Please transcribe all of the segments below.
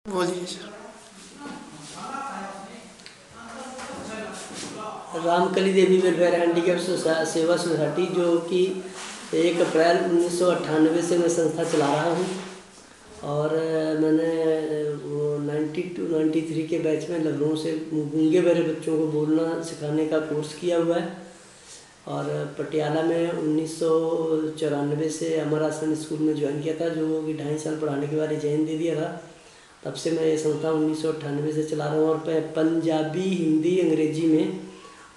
बोलिए सर। रामकली देवी welfare handicap सेवा society, जो कि 1 अप्रैल 1998 से मैं संस्था चला रहा हूँ। और मैंने वो 92-93 के बैच में लखनऊ से गूंगे बहरे बच्चों को बोलना सिखाने का कोर्स किया हुआ है। और पटियाला में 1994 से अमर आश्रम स्कूल में ज्वाइन किया था, जो कि 2.5 साल पढ़ाने के बाद रिजाइन दे दिया था। तब से मैं ये संस्था 1998 से चला रहा हूँ। और पंजाबी, हिंदी, अंग्रेजी में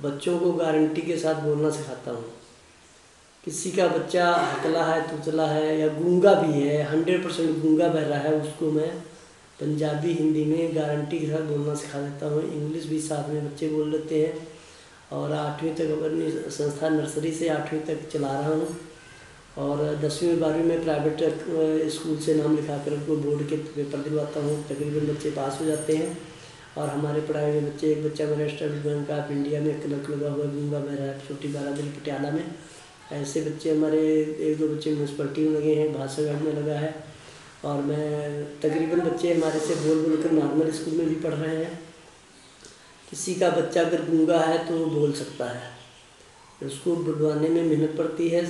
बच्चों को गारंटी के साथ बोलना सिखाता हूँ। किसी का बच्चा हकला है, तुतला है या गूंगा भी है, 100% गूंगा बहरा है, उसको मैं पंजाबी, हिंदी में गारंटी के साथ बोलना सिखा देता हूँ। इंग्लिश भी साथ में बच्चे बोल लेते हैं। और 8वीं तक अपनी संस्था नर्सरी से 8वीं तक चला रहा हूँ। और 10वीं और 12वीं में प्राइवेट स्कूल से नाम लिखा कर उनको बोर्ड के पेपर दिलवाता हूँ। तकरीबन बच्चे पास हो जाते हैं। और हमारे पढ़ाए हुए बच्चे, एक बच्चा मेरा स्टेट बैंक ऑफ इंडिया में क्लर्क लगा हुआ गूंगा बहरा है, छोटी बारादरी पटियाला में। ऐसे बच्चे हमारे 1-2 बच्चे म्यूनसिपलिटी में लगे हैं, भाषागढ़ में लगा है। और मैं तकरीबन बच्चे हमारे से बोल कर नॉर्मल स्कूल में भी पढ़ रहे हैं। किसी का बच्चा अगर गूंगा है तो वो बोल सकता है, उसको बुलवाने में मेहनत पड़ती है,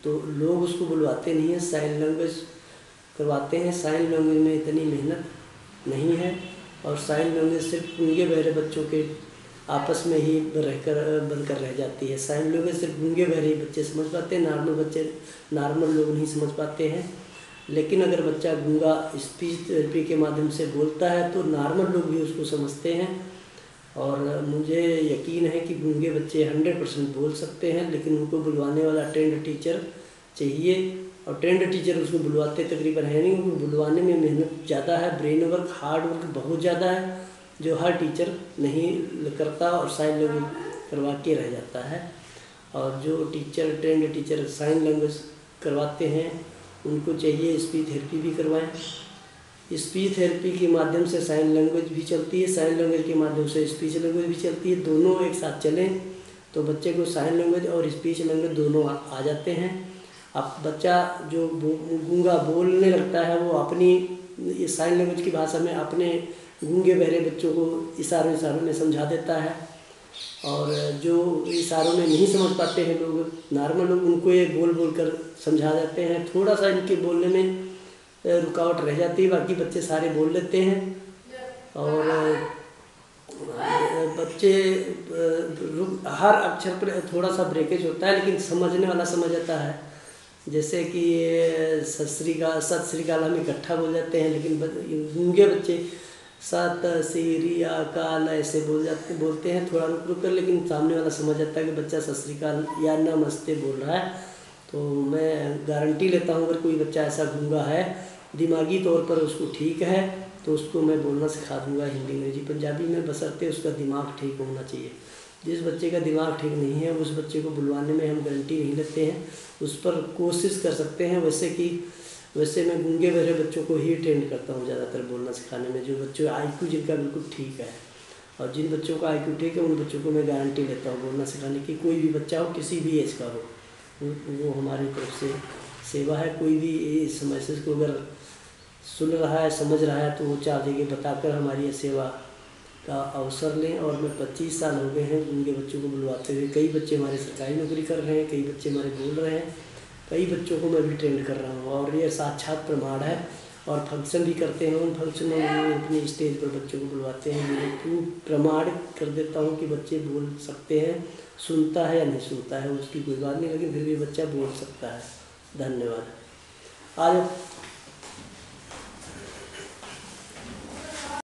तो लोग उसको बुलवाते नहीं हैं, साइन लैंग्वेज करवाते हैं। साइन लैंग्वेज में इतनी मेहनत नहीं है। और साइन लैंग्वेज सिर्फ गूंगे बहरे बच्चों के आपस में ही बनकर रह जाती है। साइन लैंग्वेज सिर्फ गूंगे बहरे बच्चे समझ पाते हैं, नॉर्मल लोग नहीं समझ पाते हैं। लेकिन अगर बच्चा गूंगा स्पीच थेरेपी के माध्यम से बोलता है तो नॉर्मल लोग भी उसको समझते हैं। और मुझे यकीन है कि गूंगे बच्चे 100% बोल सकते हैं, लेकिन उनको बुलवाने वाला ट्रेंड टीचर चाहिए। और ट्रेंड टीचर उसको बुलवाते तकरीबन है नहीं, क्योंकि बुलवाने में मेहनत ज़्यादा है, ब्रेन वर्क, हार्ड वर्क बहुत ज़्यादा है, जो हर टीचर नहीं करता और साइन लैंग्वेज करवा के रह जाता है। और जो ट्रेंड टीचर साइन लैंग्वेज करवाते हैं, उनको चाहिए स्पीच थेरेपी भी करवाएं। स्पीच थेरेपी के माध्यम से साइन लैंग्वेज भी चलती है, साइन लैंग्वेज के माध्यम से स्पीच लैंग्वेज भी चलती है। दोनों एक साथ चलें तो बच्चे को साइन लैंग्वेज और स्पीच लैंग्वेज दोनों आ जाते हैं। अब बच्चा जो गूंगा बोलने लगता है, वो अपनी साइन लैंग्वेज की भाषा में अपने गूंगे बहरे बच्चों को इशारों में समझा देता है। और जो इशारों में नहीं समझ पाते हैं लोग, नॉर्मल लोग, उनको ये बोल कर समझा देते हैं। थोड़ा सा इनके बोलने में रुकावट रह जाती है, बाकी बच्चे सारे बोल लेते हैं। और बच्चे हर अक्षर पर थोड़ा सा ब्रेकेज होता है, लेकिन समझने वाला समझ आता है। जैसे कि सत श्री अकाल हम इकट्ठा बोल जाते हैं, लेकिन गूंगे बच्चे सत श्री अकाल ऐसे बोलते हैं थोड़ा रुक कर, लेकिन सामने वाला समझ आता है कि बच्चा सत श्री अकाल या नमस्ते बोल रहा है। तो मैं गारंटी लेता हूँ, अगर कोई बच्चा ऐसा गूंगा है, दिमागी तौर पर उसको ठीक है, तो उसको मैं बोलना सिखा दूँगा हिंदी, अंग्रेजी, पंजाबी में, बशर्ते उसका दिमाग ठीक होना चाहिए। जिस बच्चे का दिमाग ठीक नहीं है, उस बच्चे को बुलवाने में हम गारंटी नहीं लेते हैं, उस पर कोशिश कर सकते हैं। वैसे मैं गूंगे बहरे बच्चों को ही ट्रेंड करता हूँ ज़्यादातर बोलना सिखाने में, जो बच्चों IQ जिनका बिल्कुल ठीक है। और जिन बच्चों का IQ ठीक है, उन बच्चों को मैं गारंटी लेता हूँ बोलना सिखाने की। कोई भी बच्चा हो, किसी भी एज का हो, वो हमारी तरफ से सेवा है। कोई भी इस मैसेज को अगर सुन रहा है, समझ रहा है, तो वो 4 जगह बताकर हमारी सेवा का अवसर लें। और मैं 25 साल हो गए हैं गूंगे बच्चों को बुलवाते हुए। कई बच्चे हमारे सरकारी नौकरी कर रहे हैं, कई बच्चे हमारे बोल रहे हैं, कई बच्चों को मैं भी ट्रेंड कर रहा हूँ। और ये साक्षात प्रमाण है। और फंक्शन भी करते हैं, उन फंक्शनों में अपनी स्टेज पर बच्चों को बुलवाते हैं। मैं प्रमाण कर देता हूँ कि बच्चे बोल सकते हैं। सुनता है या नहीं सुनता है उसकी कोई बात नहीं, लेकिन फिर भी बच्चा बोल सकता है। धन्यवाद। आज